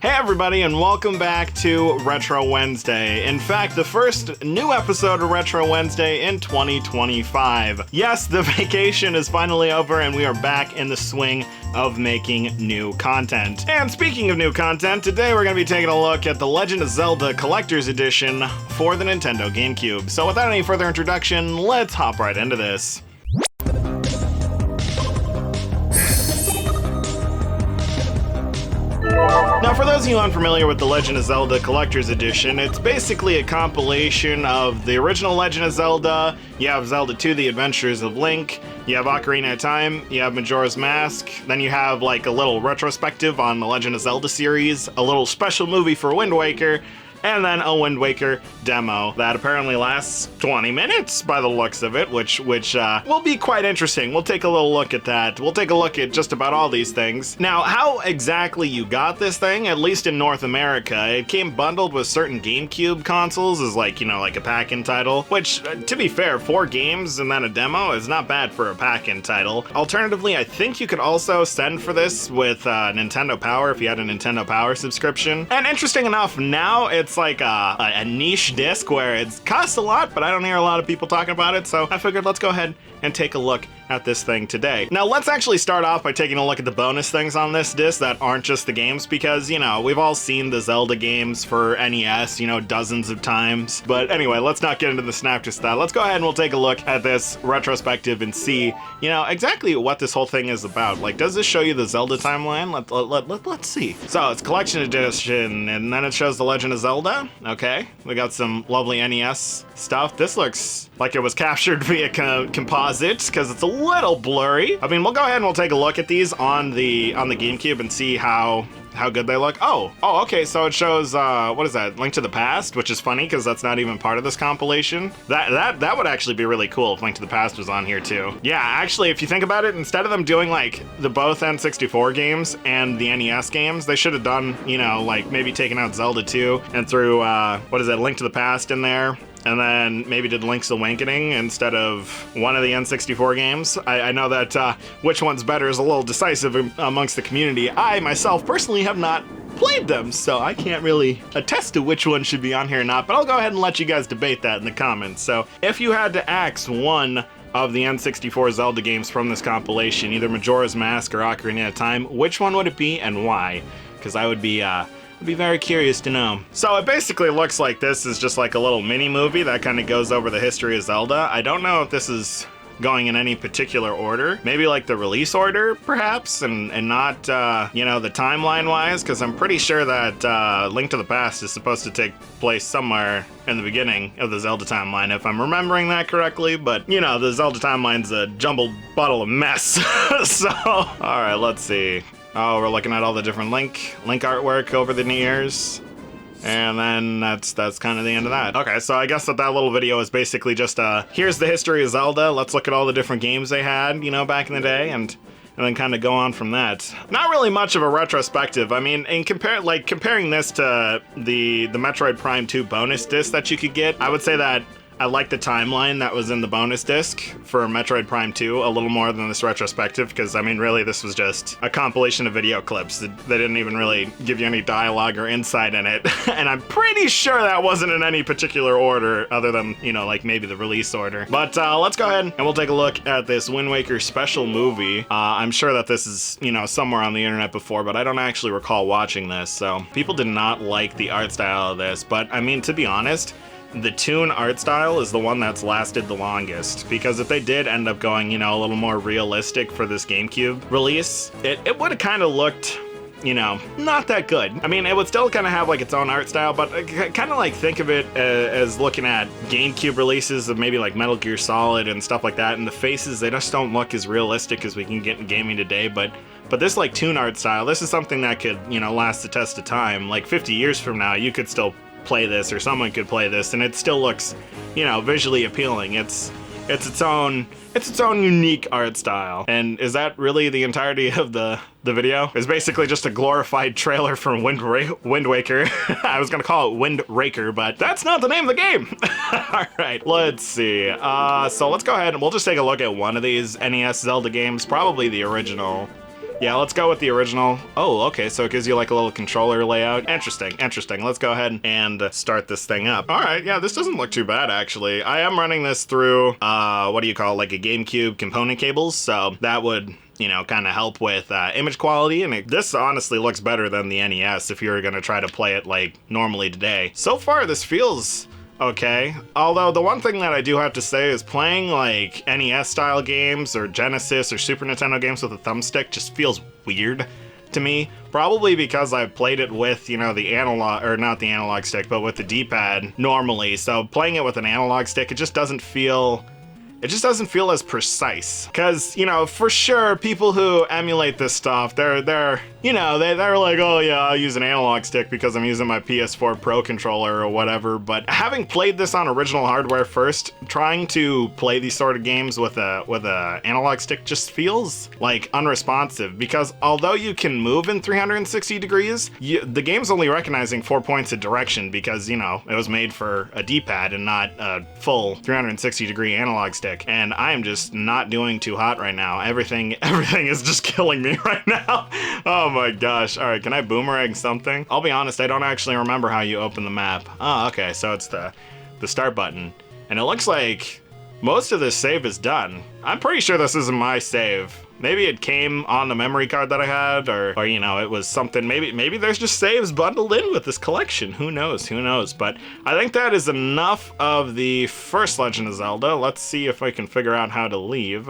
Hey everybody, and welcome back to Retro Wednesday. In fact, the first new episode of Retro Wednesday in 2025. Yes, the vacation is finally over and we are back in the swing of making new content. And speaking of new content, today we're going to be taking a look at the Legend of Zelda Collector's Edition for the Nintendo Gamecube. So without any further introduction, let's hop right into this. Now, for those of you unfamiliar with the Legend of Zelda Collector's Edition, it's basically a compilation of the original Legend of Zelda. You have Zelda 2, The Adventures of Link, you have Ocarina of Time, you have Majora's Mask, then you have like a little retrospective on the Legend of Zelda series, a little special movie for Wind Waker, and then a Wind Waker demo that apparently lasts 20 minutes by the looks of it, which will be quite interesting. We'll take a little look at that. We'll take a look at just about all these things. Now, how exactly you got this thing, at least in North America, it came bundled with certain GameCube consoles as like a pack-in title, which, to be fair, 4 games and then a demo is not bad for a pack-in title. Alternatively, I think you could also send for this with Nintendo Power if you had a Nintendo Power subscription. And interesting enough, now it's like a niche disc where it costs a lot, but I don't hear a lot of people talking about it, so I figured let's go ahead and take a look at this thing today. Now, let's actually start off by taking a look at the bonus things on this disc that aren't just the games, because, we've all seen the Zelda games for NES, dozens of times. But anyway, let's not get into the snap just that. Let's go ahead and we'll take a look at this retrospective and see, exactly what this whole thing is about. Like, does this show you the Zelda timeline? Let's see. So, it's Collection Edition, and then it shows the Legend of Zelda. Okay, we got some lovely NES stuff. This looks like it was captured via composite, because it's a little blurry. I mean, we'll go ahead and we'll take a look at these on the GameCube and see how good they look. Oh, okay, so it shows, what is that, Link to the Past, which is funny, because that's not even part of this compilation. That would actually be really cool if Link to the Past was on here, too. Yeah, actually, if you think about it, instead of them doing, like, the both N64 games and the NES games, they should have done, like, maybe taken out Zelda 2 and threw, Link to the Past in there, and then maybe did Link's Awakening instead of one of the N64 games. I know that which one's better is a little decisive amongst the community. I, myself, personally have not played them, so I can't really attest to which one should be on here or not, but I'll go ahead and let you guys debate that in the comments. So, if you had to axe one of the N64 Zelda games from this compilation, either Majora's Mask or Ocarina of Time, which one would it be and why? Because I would be very curious to know. So it basically looks like this is just like a little mini movie that kind of goes over the history of Zelda. I don't know if this is going in any particular order. Maybe like the release order, perhaps, and not, the timeline-wise, because I'm pretty sure that Link to the Past is supposed to take place somewhere in the beginning of the Zelda timeline, if I'm remembering that correctly, but, the Zelda timeline's a jumbled bottle of mess. So, alright, let's see. Oh, we're looking at all the different Link artwork over the years. And then that's kind of the end of that. Okay, so I guess that little video is basically just, here's the history of Zelda. Let's look at all the different games they had, back in the day, and then kind of go on from that. Not really much of a retrospective. I mean, comparing this to the Metroid Prime 2 bonus disc that you could get, I would say that I like the timeline that was in the bonus disc for Metroid Prime 2 a little more than this retrospective, because, I mean, really, this was just a compilation of video clips. They didn't even really give you any dialogue or insight in it, and I'm pretty sure that wasn't in any particular order, other than, like maybe the release order. But let's go ahead and we'll take a look at this Wind Waker special movie. I'm sure that this is, somewhere on the internet before, but I don't actually recall watching this, so people did not like the art style of this, but, I mean, to be honest, the Toon art style is the one that's lasted the longest, because if they did end up going, a little more realistic for this GameCube release, it would have kind of looked, not that good. I mean, it would still kind of have like its own art style, but kind of like think of it as looking at GameCube releases of maybe like Metal Gear Solid and stuff like that, and the faces, they just don't look as realistic as we can get in gaming today, but this like Toon art style, this is something that could, last the test of time. Like 50 years from now, you could still play this, or someone could play this, and it still looks, visually appealing. It's its own unique art style. And is that really the entirety of the video? It's basically just a glorified trailer from Wind Waker. I was gonna call it Wind Raker, but that's not the name of the game. All right, let's see. So let's go ahead and we'll just take a look at one of these NES Zelda games, probably the original. Yeah, let's go with the original. Oh, okay, so it gives you like a little controller layout. Interesting, interesting. Let's go ahead and start this thing up. All right, yeah, this doesn't look too bad, actually. I am running this through, what do you call it, like a GameCube component cables, so that would, you know, kind of help with image quality, and this honestly looks better than the NES if you were gonna try to play it like normally today. So far, this feels okay. Although the one thing that I do have to say is playing like NES style games or Genesis or Super Nintendo games with a thumbstick just feels weird to me. Probably because I've played it with, you know, the analog, or not the analog stick, but with the D-pad normally. So playing it with an analog stick, it just doesn't feel as precise. Cause, you know, for sure, people who emulate this stuff, they're like, oh yeah, I'll use an analog stick because I'm using my PS4 Pro controller or whatever. But having played this on original hardware first, trying to play these sort of games with a analog stick just feels like unresponsive, because although you can move in 360 degrees, the game's only recognizing 4 points of direction because, you know, it was made for a D-pad and not a full 360 degree analog stick. And I am just not doing too hot right now. Everything is just killing me right now. Oh my gosh. All right, can I boomerang something? I'll be honest, I don't actually remember how you open the map. Oh, okay, so it's the start button. And it looks like most of this save is done. I'm pretty sure this isn't my save. Maybe it came on the memory card that I had, or you know, it was something, maybe there's just saves bundled in with this collection. Who knows? But I think that is enough of the first Legend of Zelda. Let's see if I can figure out how to leave.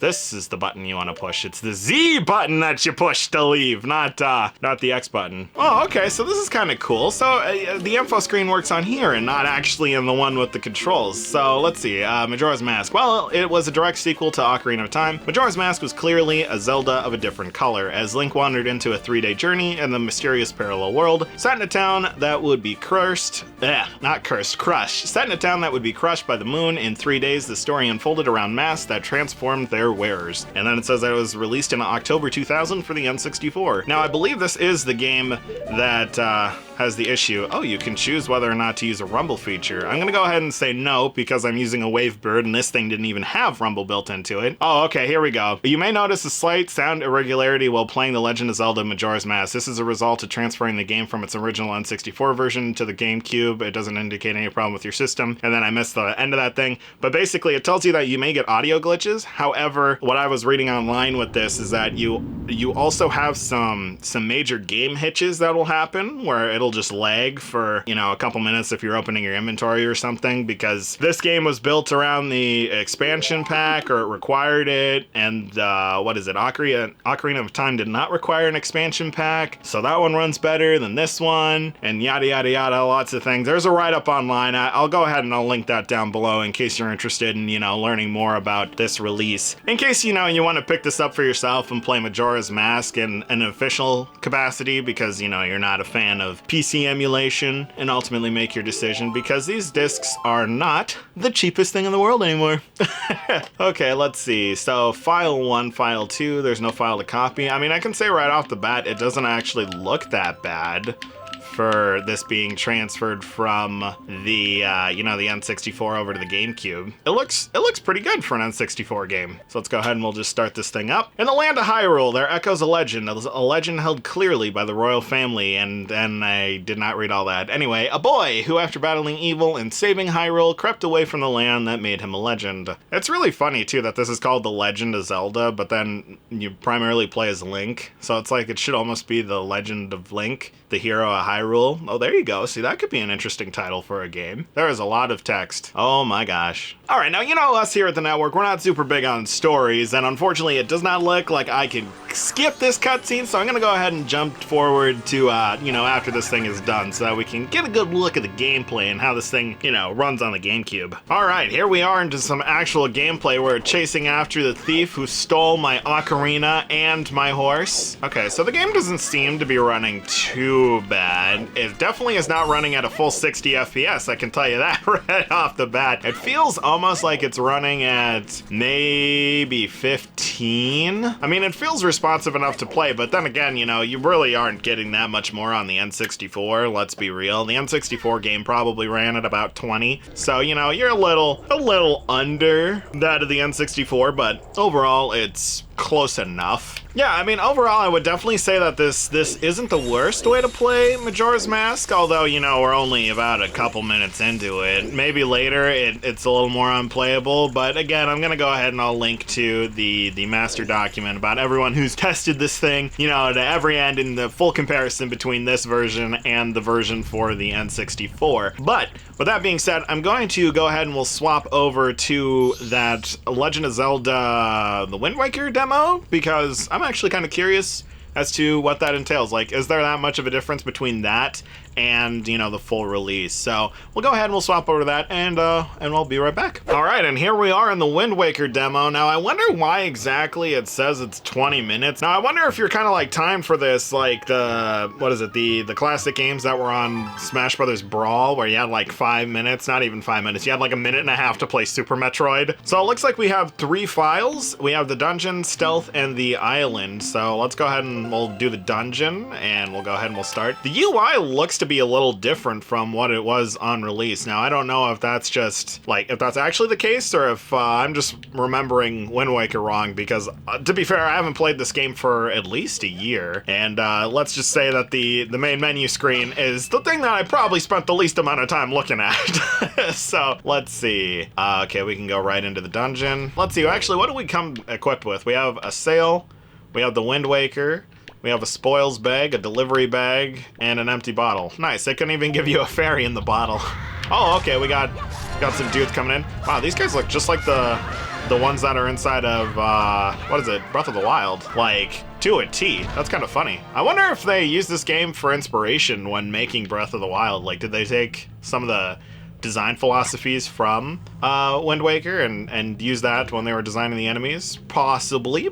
This is the button you want to push. It's the Z button that you push to leave, not the X button. Oh, okay, so this is kind of cool. So the info screen works on here and not actually in the one with the controls. So let's see, Majora's Mask. Well, it was a direct sequel to Ocarina of Time. Majora's Mask was clearly a Zelda of a different color, as Link wandered into a 3-day journey in the mysterious parallel world, set in a town that would be crushed. Set in a town that would be crushed by the moon. In 3 days, the story unfolded around masks that transformed their wearers. And then it says that it was released in October 2000 for the N64. Now, I believe this is the game that has the issue. Oh, you can choose whether or not to use a rumble feature. I'm gonna go ahead and say no, because I'm using a Wavebird and this thing didn't even have rumble built into it. Oh, okay, here we go. You may notice a slight sound irregularity while playing The Legend of Zelda Majora's Mask. This is a result of transferring the game from its original N64 version to the GameCube. It doesn't indicate any problem with your system. And then I missed the end of that thing. But basically, it tells you that you may get audio glitches. However, what I was reading online with this is that you also have some major game hitches that will happen, where it'll just lag for, you know, a couple minutes if you're opening your inventory or something, because this game was built around the expansion pack, or it required it, and what is it, Ocarina of Time did not require an expansion pack, so that one runs better than this one, and yada yada yada, lots of things. There's a write-up online. I'll go ahead and I'll link that down below in case you're interested in, you know, learning more about this release. In case, you know, you want to pick this up for yourself and play Majora's Mask in an official capacity, because, you know, you're not a fan of PC emulation, and ultimately make your decision, because these discs are not the cheapest thing in the world anymore. Okay, let's see. So file 1, file 2, there's no file to copy. I mean, I can say right off the bat, it doesn't actually look that bad for this being transferred from the, you know, the N64 over to the GameCube. It looks pretty good for an N64 game. So let's go ahead and we'll just start this thing up. In the land of Hyrule, there echoes a legend held clearly by the royal family, and then I did not read all that. Anyway, a boy who, after battling evil and saving Hyrule, crept away from the land that made him a legend. It's really funny, too, that this is called The Legend of Zelda, but then you primarily play as Link. So it's like it should almost be The Legend of Link, the hero of Hyrule. Oh, there you go. See, that could be an interesting title for a game. There is a lot of text. Oh my gosh. All right, now, you know, us here at the network, we're not super big on stories, and unfortunately it does not look like I can skip this cutscene, so I'm gonna go ahead and jump forward to, you know, after this thing is done, so that we can get a good look at the gameplay and how this thing, you know, runs on the GameCube. All right, here we are into some actual gameplay. We're chasing after the thief who stole my ocarina and my horse. Okay, so the game doesn't seem to be running too bad. It definitely is not running at a full 60 FPS, I can tell you that right off the bat. It feels almost like it's running at maybe 15. I mean, it feels responsive enough to play, but then again, you know, you really aren't getting that much more on the N64, let's be real. The N64 game probably ran at about 20, so, you know, you're a little under that of the N64, but overall, it's close enough. Yeah, I mean, overall, I would definitely say that this isn't the worst way to play Majora's Mask, although, you know, we're only about a couple minutes into it. Maybe later it's a little more unplayable, but again, I'm gonna go ahead and I'll link to the master document about everyone who's tested this thing, you know, to every end in the full comparison between this version and the version for the N64. But with that being said, I'm going to go ahead and we'll swap over to that Legend of Zelda The Wind Waker demo, because I'm actually kind of curious as to what that entails. Like, is there that much of a difference between that and, you know, the full release? So we'll go ahead and we'll swap over to that, and we'll be right back. All right, and here we are in the Wind Waker demo. Now, I wonder why exactly it says it's 20 minutes. Now, I wonder if you're kind of like timed for this, like the, what is it, the classic games that were on Smash Brothers Brawl, where you had like 5 minutes, not even 5 minutes, you had like a minute and a half to play Super Metroid. So it looks like we have 3 files. We have the dungeon, stealth, and the island. So let's go ahead and we'll do the dungeon, and we'll go ahead and we'll start. The UI looks to be a little different from what it was on release. Now, I don't know if that's just, like, if that's actually the case, or if I'm just remembering Wind Waker wrong, because, to be fair, I haven't played this game for at least a year, and let's just say that the main menu screen is the thing that I probably spent the least amount of time looking at. So, let's see. Okay, we can go right into the dungeon. Let's see, actually, what do we come equipped with? We have a sail, we have the Wind Waker, we have a spoils bag, a delivery bag, and an empty bottle. Nice, they couldn't even give you a fairy in the bottle. Oh, okay, we got some dudes coming in. Wow, these guys look just like the ones that are inside of, what is it, Breath of the Wild. Like, to a T. That's kind of funny. I wonder if they used this game for inspiration when making Breath of the Wild. Like, did they take some of the design philosophies from Wind Waker and use that when they were designing the enemies? Possibly.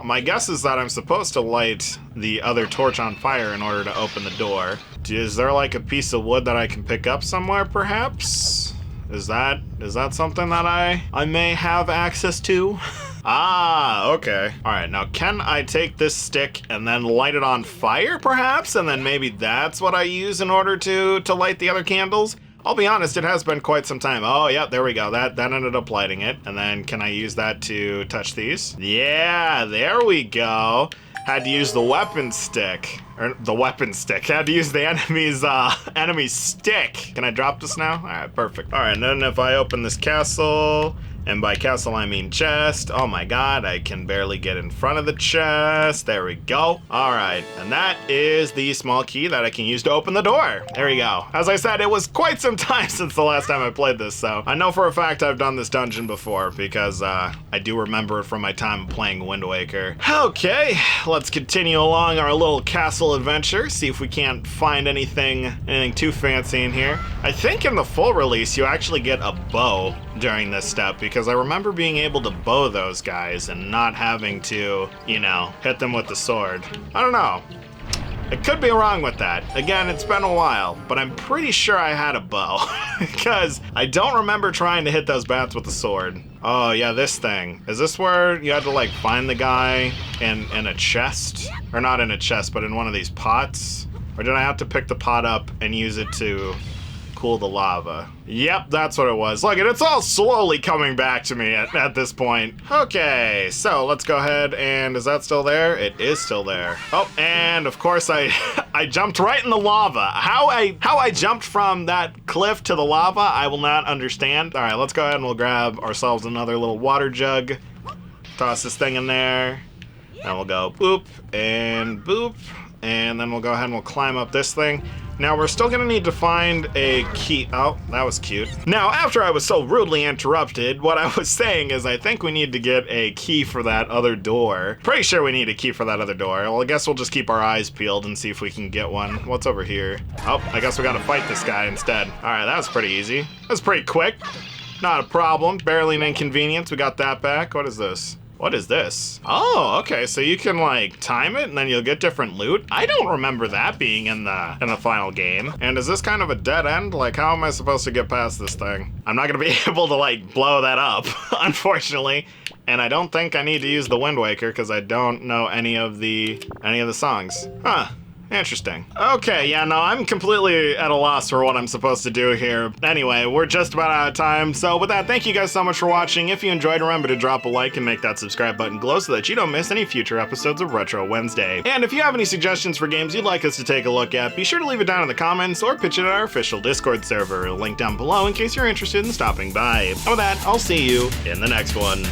My guess is that I'm supposed to light the other torch on fire in order to open the door. Is there like a piece of wood that I can pick up somewhere, perhaps? Is that something that I may have access to? Ah, okay. All right, now can I take this stick and then light it on fire, perhaps? And then maybe that's what I use in order to light the other candles? I'll be honest, it has been quite some time. Oh, yeah, there we go. That ended up lighting it. And then can I use that to touch these? Yeah, there we go. Had to use the weapon stick. Or the weapon stick. Had to use the enemy's stick. Can I drop this now? All right, perfect. All right, and then if I open this castle, and by castle I mean chest. Oh my god, I can barely get in front of the chest. There we go. All right, and that is the small key that I can use to open the door. There we go. As I said, it was quite some time since the last time I played this, so I know for a fact I've done this dungeon before, because I do remember it from my time playing Wind Waker. Okay, let's continue along our little castle adventure, see if we can't find anything too fancy in here. I think in the full release you actually get a bow during this step, because I remember being able to bow those guys and not having to, you know, hit them with the sword. I don't know. I could be wrong with that. Again, it's been a while, but I'm pretty sure I had a bow, because I don't remember trying to hit those bats with the sword. Oh yeah, this thing. Is this where you had to like find the guy in a chest? Or not in a chest, but in one of these pots? Or did I have to pick the pot up and use it to cool the lava? Yep, that's what it was. Look, and it's all slowly coming back to me at this point. Okay, so let's go ahead and is that still there? It is still there. Oh, and of course I jumped right in the lava. How I jumped from that cliff to the lava, I will not understand. All right, let's go ahead and we'll grab ourselves another little water jug. Toss this thing in there. And we'll go boop and boop. And then we'll go ahead and we'll climb up this thing. Now, we're still gonna need to find a key. Oh, that was cute. Now, after I was so rudely interrupted, what I was saying is I think we need to get a key for that other door. Pretty sure we need a key for that other door. Well, I guess we'll just keep our eyes peeled and see if we can get one. What's over here? Oh, I guess we gotta fight this guy instead. All right, that was pretty easy. That was pretty quick. Not a problem. Barely an inconvenience. We got that back. What is this? What is this? Oh, okay, so you can like time it and then you'll get different loot? I don't remember that being in the final game. And is this kind of a dead end? Like, how am I supposed to get past this thing? I'm not gonna be able to like blow that up, unfortunately. And I don't think I need to use the Wind Waker because I don't know any of the songs. Huh. Interesting. Okay, yeah, no, I'm completely at a loss for what I'm supposed to do here. Anyway, we're just about out of time, so with that, thank you guys so much for watching. If you enjoyed, remember to drop a like and make that subscribe button glow so that you don't miss any future episodes of Retro Wednesday. And if you have any suggestions for games you'd like us to take a look at, be sure to leave it down in the comments or pitch it at our official Discord server, link down below in case you're interested in stopping by. And with that, I'll see you in the next one.